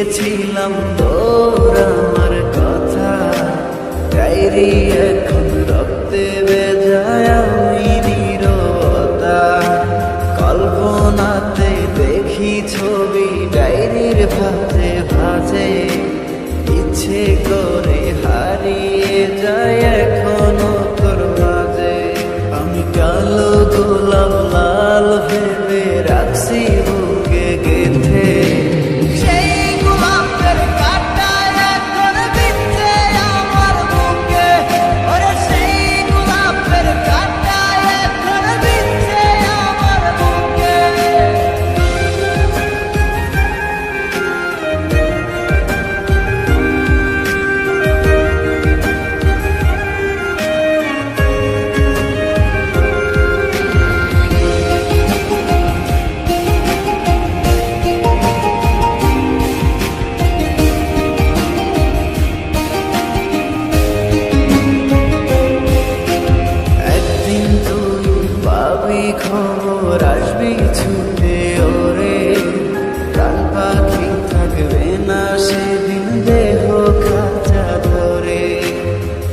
লিখেছিলাম তোর আমার কথা, ডায়েরি এখন রক্তে ভেজায় আমি নীরবতা। কল্পনাতে দেখি ছবি ডায়েরির ভাঁজে ভাঁজে, ইচ্ছে করে হারিয়ে যায় এখনো তোর মাঝে। আমি কালো গোলাপ লাল ভেবে রাখছি বুকে গেঁথে, সেই গোলাপের কাঁটা এখন বিচ্ছে আমার বুকে। ওরে সেই গোলাপের কাঁটা এখন বিচ্ছে আমার বুকে। খবর আসবি ছুটে ওরে, প্রাণ পাখি থাকবে না সেদিন দেহ খাঁচা ধরে।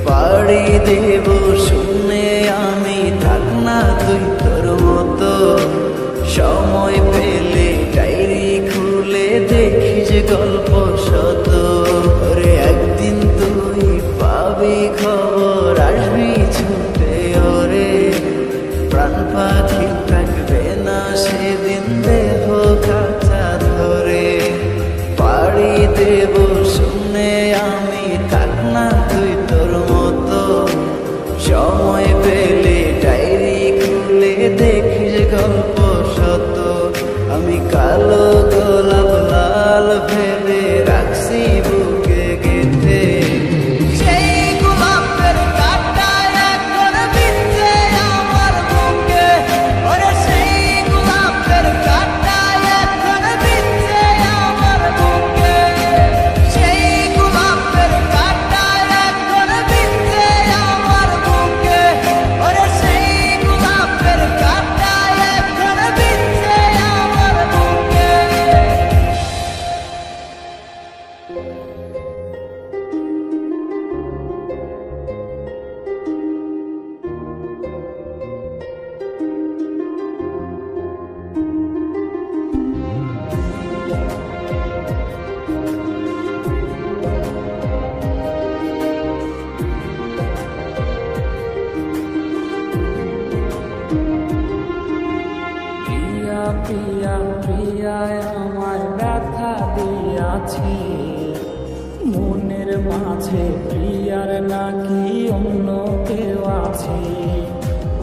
পাড়ি দেব শুনে আমি, থাক না তুই তোর মতো। সময় পেলে ডায়েরি খুলে দেখিস গল্প শত। ওরে একদিন তুই পাবি খবর আসবি ছুটে ওরে, প্রাণ পাখি থাকবে না সেদিন দেহ কাঁচা ধরে। পাড়ি দেব শুনে আমি, থাক না তুই তোর মতো। সময় পেলে ডায়েরি খুলে দেখিস গল্প শত। আমি কালো গোলাপ লাল ভেবে রাখছি বুকে গেঁথে, সেই গোলাপের কাঁটা এখন বিচ্ছে আমার বুকে। ওরে সেই গোলাপের কাঁটা এখন বিচ্ছে আমার বুকে। সেই গোলাপের কাঁটা এখন বিচ্ছে আমার বুকে। ওরে সেই গোলাপের কাঁটা এখন বিচ্ছে আমার বুকে। প্রিয়া প্রিয়া প্রিয়ায় আমার ব্যথা দিয়াছে, মনের মাঝে প্রিয়ার নাকি অন্য কেউ আছে।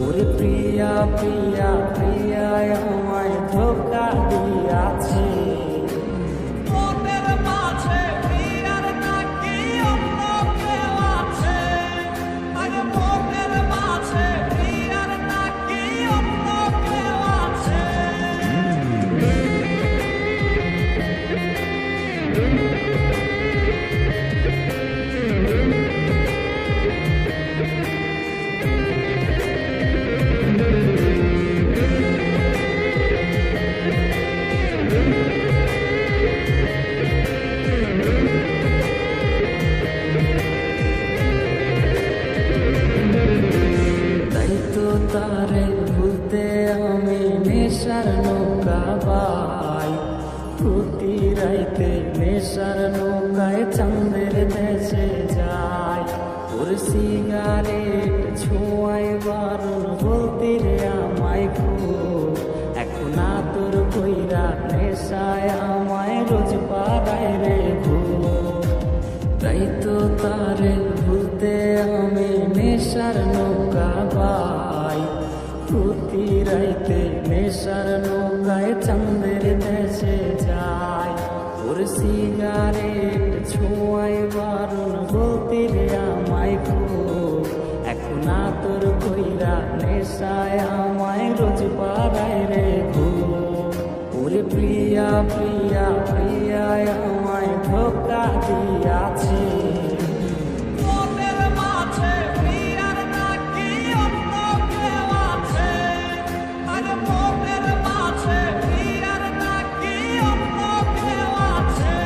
ওরে প্রিয়া প্রিয়া প্রিয়ায় আমায় ধোঁকা দিয়াছে, মনের মাঝে প্রিয়ার নাকি অন্য কেউ আছে। আরে মনের মাঝে প্রিয়ার নাকি অন্য কেউ আছে। তাই তো তারে ভুলতে আমি নেশার নৌকা বাই, প্রতি রাইতে নেশার নৌকায় চাঁদের দেশে যায়। ওর সিগারেট ছোঁয়ায় বারণ বলতে রে আমায় খুব, এখন আদর কইরা নেশায় আমায় রোজ পাড়ায় রে খুব। তাই তো তারে ভুলতে আমি নেশার নৌকা বাই, প্রতি রাইতে নেশার নৌকায় চাঁদের দেশে যায়। ওর সিগারেট ছোঁয়ায় বারণ বলতে রে আমায় খুব, এখন আদর কইরা নেশায় আমায় রোজ পাড়ায় রে খুব। ওরে প্রিয়া প্রিয়া প্রিয়ায় আমায় ধোঁকা দিয়াছে, মনের মাঝে প্রিয়ার নাকি অন্য কেউ আছে। আরে মনের মাঝে প্রিয়ার নাকি অন্য কেউ আছে।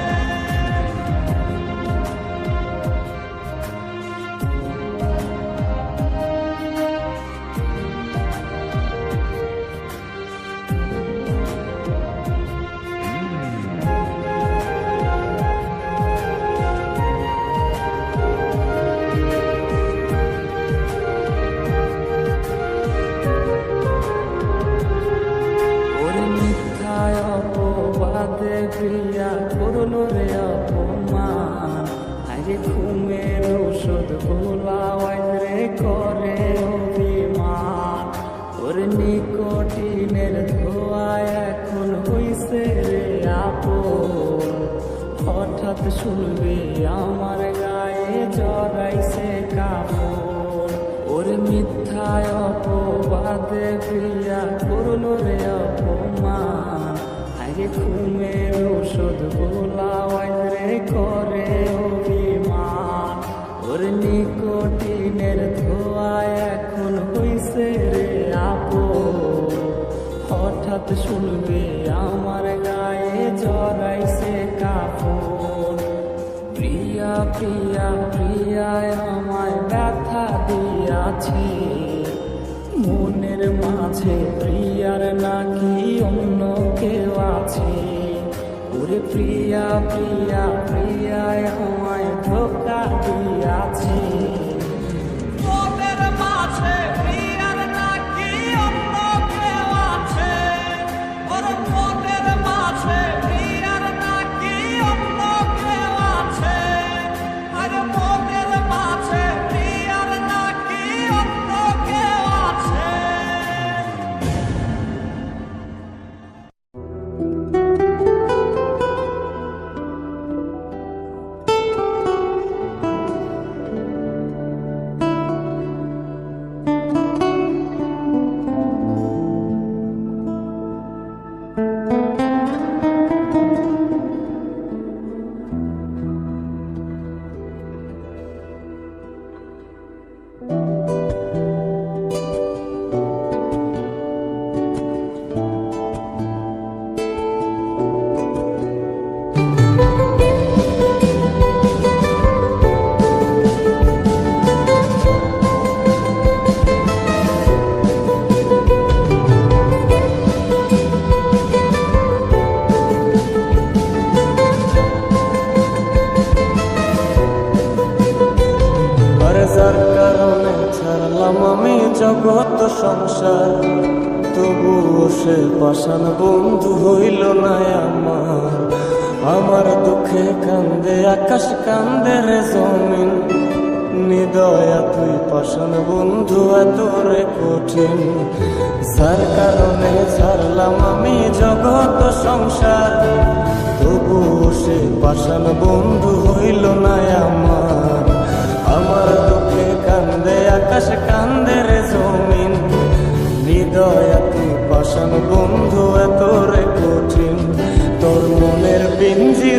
প্রিয়া করলো রে অপমান, আরে ঘুমের ওষুধ গোলাওয়াই রে করে অভিমান। ওর নিকোটিনের ধোঁয়ায় এখন হইছে রে আপন, হঠাৎ শুনবে আমার গায়ে জড়াইছে কাপড়। ওর মিথ্যায় অপবাদে প্রিয়া করলো রে অপমান, আরে ঘুমের ওষুধ গোলাওয়াই রে করে অভিমান। ওর নিকোটিনের ধোঁয়ায় এখন হইছে রে আপন, হঠাৎ শুনবে আমার গায়ে জড়াইছে কাপড়। প্রিয়া প্রিয়া প্রিয়ায় আমায় ব্যথা দিয়াছে, মনের মাঝে প্রিয়ার নাকি অন্য কেউ আছে। ওরে প্রিয়া প্রিয়া প্রিয়ায় আমায় ধোঁকা দিয়াছে, মনের মাঝে প্রিয়ার নাকি অন্য কেউ আছে। ওরে মনের মাঝে প্রিয়ার নাকি অন্য কেউ আছে, আরে মনের মাঝে প্রিয়ার নাকি অন্য কেউ আছে। যার কারণে ছাড়লাম আমি জগৎ সংসার, তবুও সে পাষাণ বন্ধু হইল না আমার। আমার দুঃখে কান্দে আকাশ কান্দে রে জমিন, নিদয়া তুই পাষাণ বন্ধু এত রে কঠিন। যার কারণে ছাড়লাম আমি জগৎ সংসার, তবুও সে পাষাণ বন্ধু হইল না আমার। আমার দুঃখে কান্দে আকাশ কান্দে রে জমিন, হৃদয় তুই পাষাণ বন্ধু এত রে কঠিন। তোর মনের পিঞ্জি